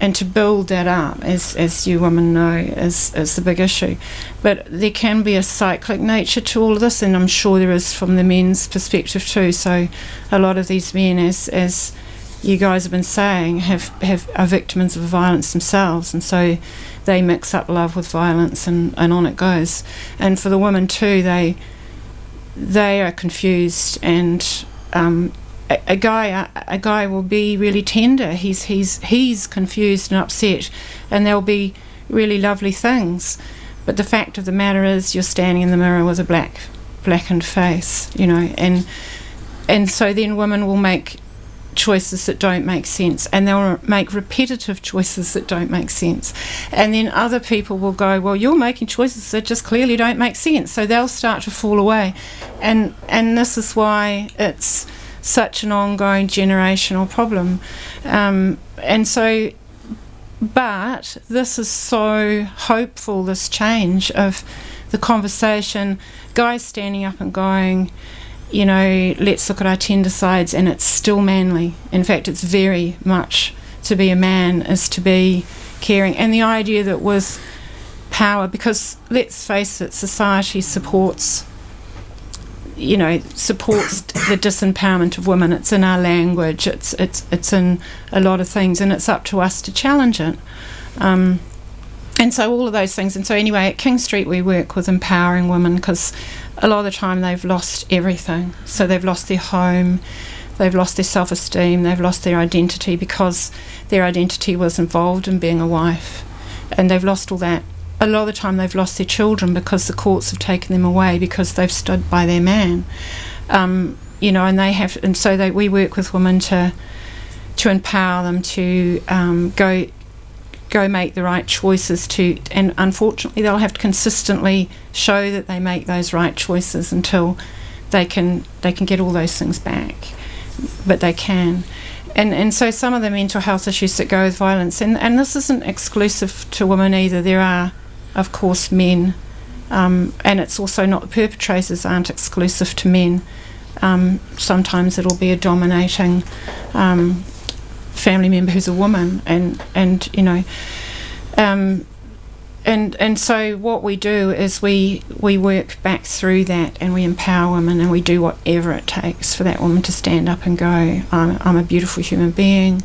and to build that up, as you women know, is the big issue. But there can be a cyclic nature to all of this, and I'm sure there is from the men's perspective too. So a lot of these men, as you guys have been saying, are victims of violence themselves, and so they mix up love with violence, and on it goes. And for the women too, they are confused, and a guy will be really tender. He's confused and upset, and there'll be really lovely things. But the fact of the matter is, you're standing in the mirror with a blackened face, you know, and so then women will make choices that don't make sense, and they'll make repetitive choices that don't make sense, and then other people will go, well, you're making choices that just clearly don't make sense, so they'll start to fall away, and this is why it's such an ongoing generational problem. And so, but this is so hopeful, this change of the conversation, guys standing up and going, you know, let's look at our tender sides, and it's still manly. In fact, it's very much, to be a man is to be caring. And the idea that with power, because let's face it, society supports the disempowerment of women. It's in our language, it's in a lot of things, and it's up to us to challenge it. And so all of those things. And so anyway, at King Street we work with empowering women, because a lot of the time they've lost everything. So they've lost their home, they've lost their self-esteem, they've lost their identity because their identity was involved in being a wife, and they've lost all that. A lot of the time they've lost their children because the courts have taken them away because they've stood by their man. You know, and they have, and so we work with women to empower them to go make the right choices, and unfortunately they'll have to consistently show that they make those right choices until they can get all those things back, but they can. And so some of the mental health issues that go with violence, and this isn't exclusive to women either. There are, of course, men, and it's also not, the perpetrators aren't exclusive to men. Sometimes it'll be a dominating family member who's a woman, and you know, and so what we do is we work back through that, and we empower women, and we do whatever it takes for that woman to stand up and go, I'm a beautiful human being,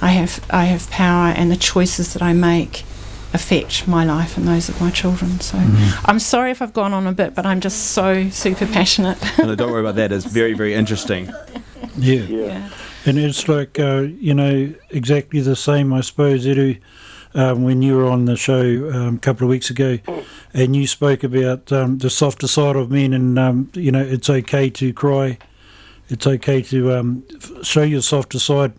I have power, and the choices that I make affect my life and those of my children. So I'm sorry if I've gone on a bit, but I'm just so super passionate. No, don't worry about that. It's very, very interesting. Yeah. And it's like, you know, exactly the same, I suppose, Edu, when you were on the show a couple of weeks ago, and you spoke about the softer side of men, and, you know, it's okay to cry, it's okay to show your softer side.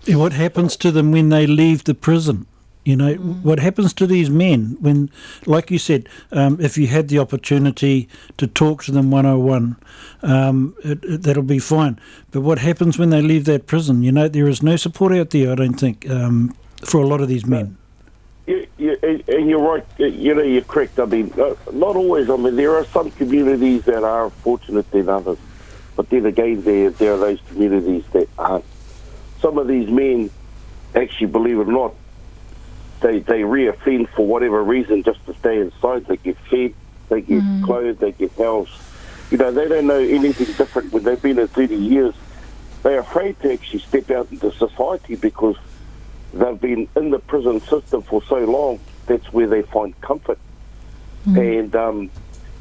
What happens to them when they leave the prison? You know, what happens to these men when, like you said, if you had the opportunity to talk to them 101, that'll be fine. But what happens when they leave that prison? You know, there is no support out there, I don't think, for a lot of these men. And you're right. You know, you're correct. I mean, not always. I mean, there are some communities that are fortunate than others. But then again, there are those communities that aren't. Some of these men, actually, believe it or not, they re-offend for whatever reason just to stay inside. They get fed, they get clothed, they get housed. You know, they don't know anything different when they've been in 30 years. They're afraid to actually step out into society because they've been in the prison system for so long. That's where they find comfort. And,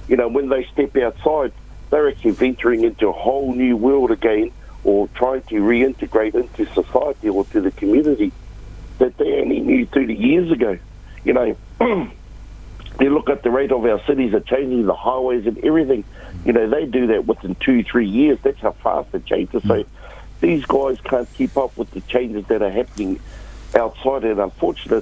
you know, when they step outside, they're actually venturing into a whole new world again, or trying to reintegrate into society or to the community that they only knew 30 years ago. You know, you look at the rate of our cities are changing, the highways and everything. You know, they do that within 2-3 years. That's how fast it changes. So these guys can't keep up with the changes that are happening outside, and unfortunately,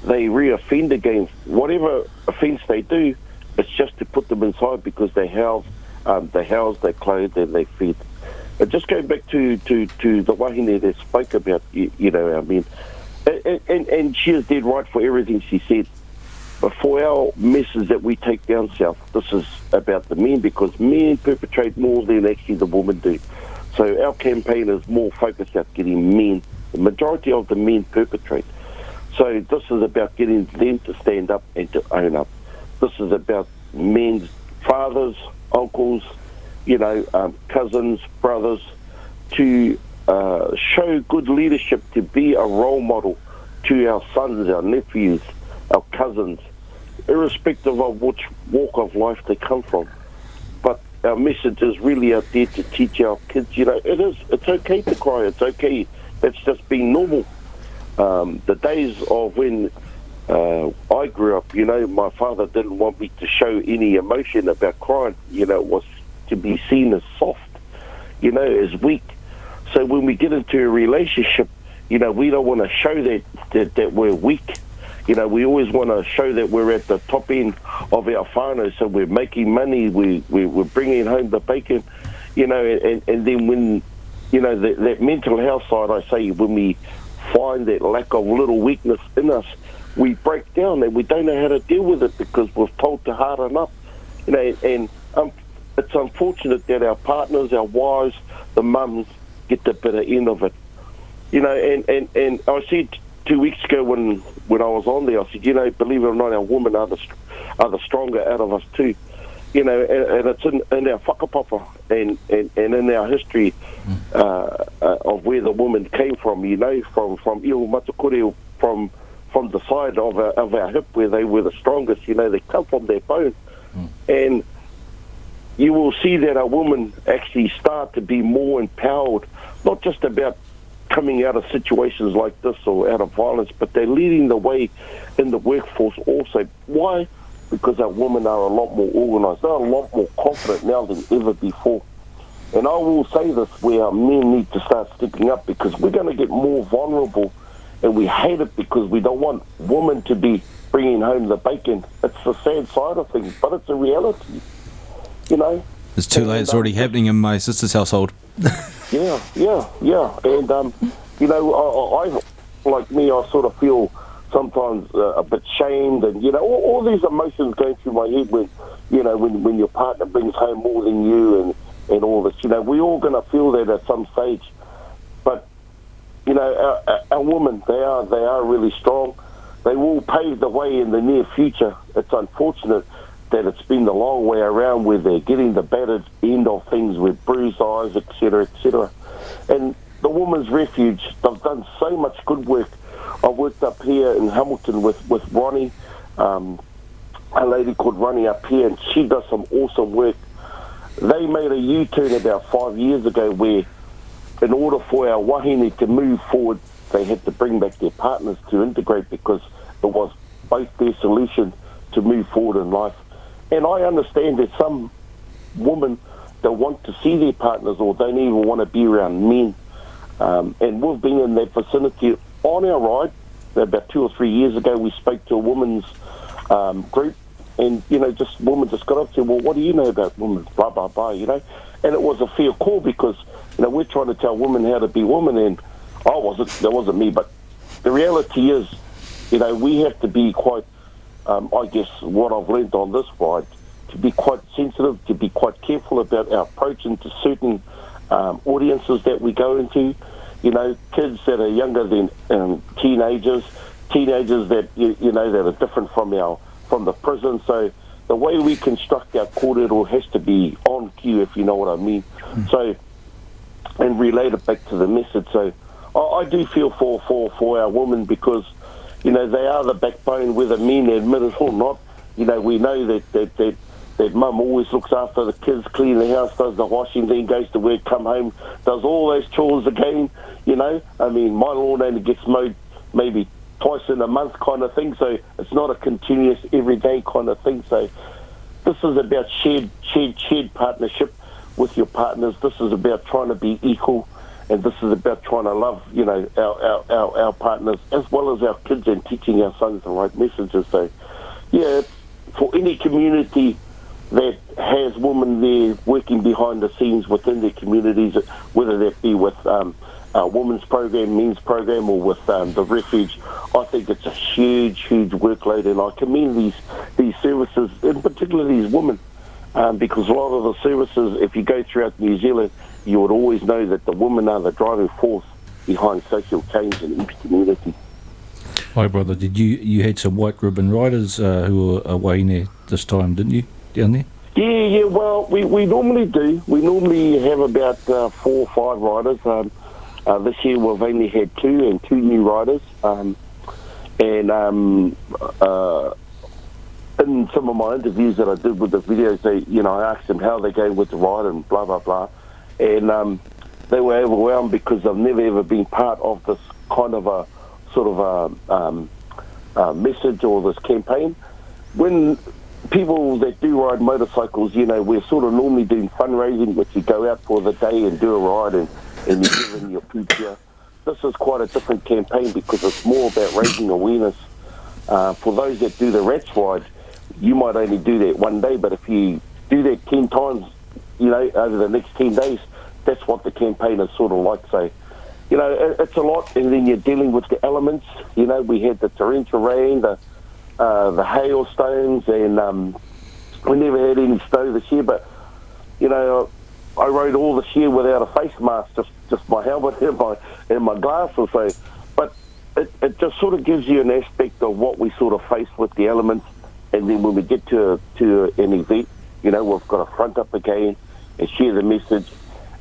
they re-offend again. Whatever offence they do, It's just to put them inside because they house, they clothe, and they feed. And just going back to the wahine that spoke about, you know, I mean, and she is dead right for everything she said. But for our message that we take down south, this is about the men, because men perpetrate more than actually the women do. So our campaign is more focused on getting men. The majority of the men perpetrate. So this is about getting them to stand up and to own up. This is about men's fathers, uncles, you know, cousins, brothers, to show good leadership, to be a role model to our sons, our nephews, our cousins, irrespective of which walk of life they come from. But our message is really out there to teach our kids, you know, it's okay to cry, it's okay, that's just being normal. The days of when I grew up, you know, my father didn't want me to show any emotion about crying, you know, it was to be seen as soft, you know, as weak. So when we get into a relationship, you know, we don't want to show that we're weak. You know, we always want to show that we're at the top end of our whānau, so we're making money, we're bringing home the bacon, you know, and then when, you know, that mental health side, I say, when we find that lack of little weakness in us, we break down and we don't know how to deal with it because we're told to harden up, you know, and it's unfortunate that our partners, our wives, the mums get the bitter end of it, you know, and I said 2 weeks ago when I was on there, I said, you know, believe it or not, our women are the stronger out of us too, you know, and it's in our whakapapa and in our history of where the woman came from, you know, from Iho Matakore, from the side of our hip where they were the strongest, you know, they come from their bone. And you will see that our women actually start to be more empowered, not just about coming out of situations like this or out of violence, but they're leading the way in the workforce also. Why? Because our women are a lot more organised. They're a lot more confident now than ever before. And I will say this, where our men need to start stepping up, because we're going to get more vulnerable, and we hate it because we don't want women to be bringing home the bacon. It's the sad side of things, but it's a reality, you know. It's too late. It's already happening in my sister's household. Yeah. And, you know, I like me, I sort of feel sometimes a bit shamed, and, you know, all these emotions going through my head when, you know, when your partner brings home more than you and all this. You know, we're all going to feel that at some stage. But, you know, our women, they are really strong. They will pave the way in the near future. It's unfortunate that it's been the long way around where they're getting the battered end of things with bruised eyes, etc., etc. And the Women's Refuge, they've done so much good work. I worked up here in Hamilton with Ronnie, a lady called Ronnie up here, and she does some awesome work. They made a U-turn about 5 years ago where, in order for our wahine to move forward, they had to bring back their partners to integrate, because it was both their solution to move forward in life. And I understand that some women don't want to see their partners or don't even want to be around men. And we've been in that vicinity on our ride. About 2 or 3 years ago, we spoke to a women's group, and, you know, women just got up and said, well, what do you know about women? Blah, blah, blah, you know. And it was a fair call, because, you know, we're trying to tell women how to be women, and that wasn't me, but the reality is, you know, we have to be quite, I guess what I've learned on this ride, to be quite sensitive, to be quite careful about our approach into certain audiences that we go into. You know, kids that are younger than teenagers that, you know, that are different from the prison. So the way we construct our kōrero has to be on cue, if you know what I mean. So, and relate it back to the message. So I do feel for our women, because, you know, they are the backbone, whether men admit it or not. You know, we know that mum always looks after the kids, clean the house, does the washing, then goes to work, come home, does all those chores again, you know. I mean, my lawn only gets mowed maybe twice in a month kind of thing, so it's not a continuous everyday kind of thing. So this is about shared partnership with your partners. This is about trying to be equal, and this is about trying to love, you know, our partners as well as our kids, and teaching our sons the right messages. So, yeah, for any community that has women there working behind the scenes within their communities, whether that be with a women's program, men's program, or with the refuge, I think it's a huge, huge workload, and I commend these services, in particular these women, because a lot of the services, if you go throughout New Zealand, you would always know that the women are the driving force behind social change in each community. Hi, brother. Did you had some white ribbon riders who were away there this time, didn't you, down there? Yeah. Well, we normally do. We normally have about 4 or 5 riders. This year we've only had 2 and 2 new riders. In some of my interviews that I did with the videos, I asked them how they go with the ride and blah blah blah, and they were overwhelmed because they've never ever been part of this kind of a sort of a message or this campaign. When people that do ride motorcycles, we're sort of normally doing fundraising, which you go out for the day and do a ride and you're giving your future. This is quite a different campaign because it's more about raising awareness. For those that do the rats ride, you might only do that one day, but if you do that 10 times, over the next 10 days, that's what the campaign is sort of like. So, it's a lot, and then you're dealing with the elements. We had the torrential rain, the hailstones, and we never had any snow this year, but, I rode all this year without a face mask, just my helmet and my glasses. So, but it just sort of gives you an aspect of what we sort of face with the elements, and then when we get to an event, we've got to front up again and share the message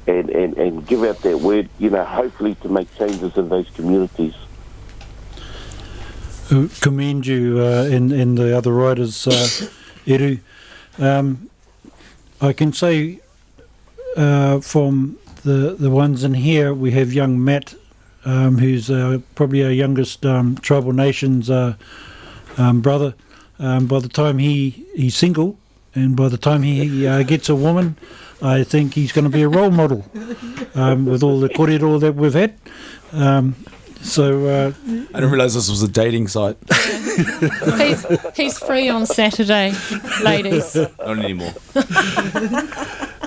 and give out that word, hopefully to make changes in those communities. Commend you and the other riders, Eru. I can say from the ones in here, we have young Matt, who's probably our youngest Tribal Nations brother. By the time he's single, and by the time he gets a woman, I think he's going to be a role model with all the kōrero that we've had. I didn't realise this was a dating site. He's free on Saturday, ladies. Not anymore.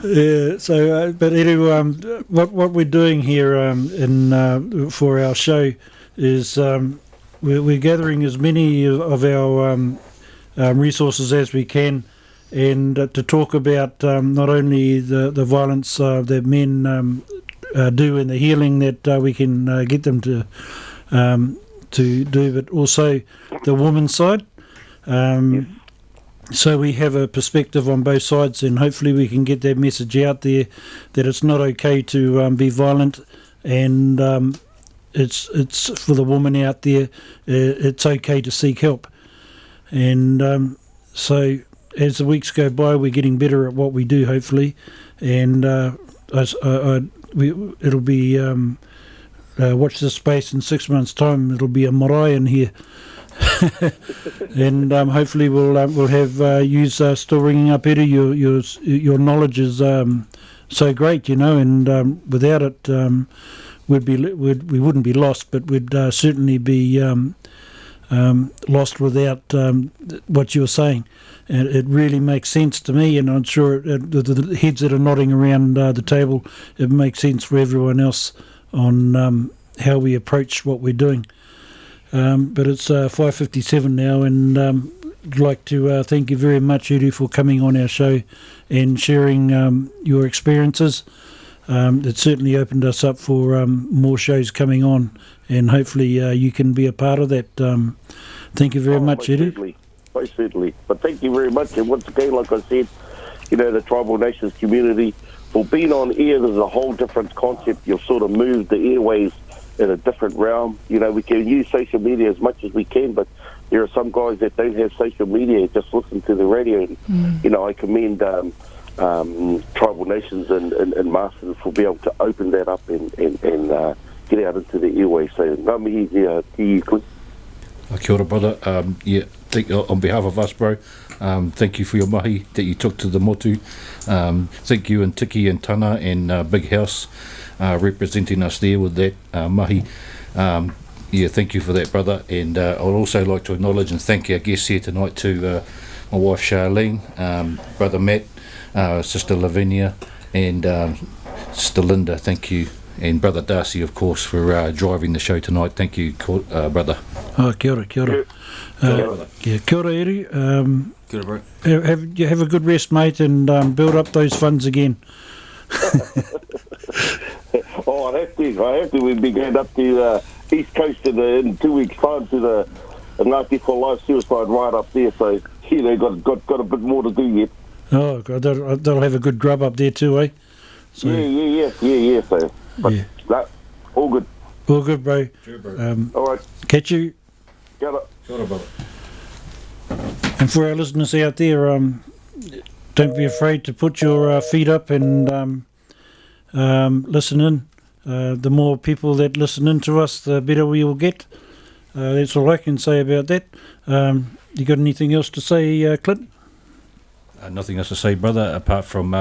Yeah. But Eru, what we're doing here for our show is we're gathering as many of our resources as we can, and to talk about not only the violence that men do and the healing that we can get them to do, but also the woman's side. So we have a perspective on both sides, and hopefully we can get that message out there that it's not okay to be violent, and it's for the woman out there. It's okay to seek help, and so as the weeks go by, we're getting better at what we do, hopefully, and it'll be watch this space in 6 months' time. It'll be a marae in here. And hopefully we'll have you still ringing up, Eddie. Your knowledge is so great, and without it, we wouldn't be lost, but we'd certainly be lost without what you're saying. And it really makes sense to me, and I'm sure the heads that are nodding around the table, it makes sense for everyone else on how we approach what we're doing. But it's 5:57 now, and I'd like to thank you very much, Edu, for coming on our show and sharing your experiences. It certainly opened us up for more shows coming on, and hopefully you can be a part of that. Thank you very much, Edu. Most certainly. But thank you very much, and once again, like I said, the Tribal Nations community, for being on air, there's a whole different concept. You've sort of moved the airways in a different realm. We can use social media as much as we can, but there are some guys that don't have social media, just listen to the radio. And, I commend Tribal Nations and Masters for being able to open that up and get out into the airways. So, ngā mihi to you, Clint. Kia ora, brother. On behalf of us, bro, thank you for your mahi that you took to the motu. Thank you and Tiki and Tana and Big House representing us there with that mahi. Thank you for that, brother. And I'd also like to acknowledge and thank our guests here tonight too, my wife Charlene, brother Matt, sister Lavinia, and sister Linda. Thank you, and brother Darcy, of course, for driving the show tonight. Thank you, brother. Oh, kia ora, kia ora. Yeah, kia ora, Eri. Good, bro. Have a good rest, mate, and build up those funds again. Oh, I have to. We'll be going up to East Coast in 2 weeks' time to the Ngāti for Life suicide right up there. So, got a bit more to do yet. Oh, God, they'll have a good grub up there too, eh? So, Yeah. So, but, Yeah. no, all good. all good, bro. Sure, bro. All right. Catch you. Got it. Kia ora, brother. And for our listeners out there, don't be afraid to put your feet up and listen in. The more people that listen in to us, the better we will get. That's all I can say about that. You got anything else to say, Clint? Nothing else to say, brother, apart from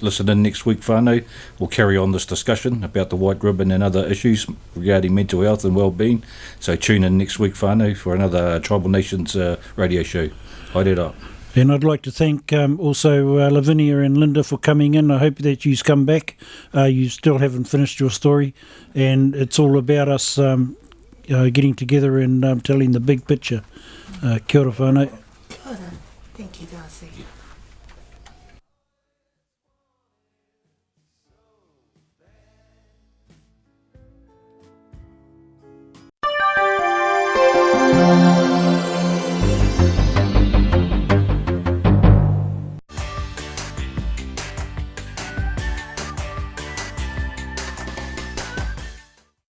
listen in next week, whānau. We'll carry on this discussion about the white ribbon and other issues regarding mental health and well-being. So tune in next week, whānau, for another Tribal Nations radio show. Haere. And I'd like to thank also Lavinia and Linda for coming in. I hope that you've come back. You still haven't finished your story, and it's all about us getting together and telling the big picture. Kia ora whānau. Thank you, Darcy.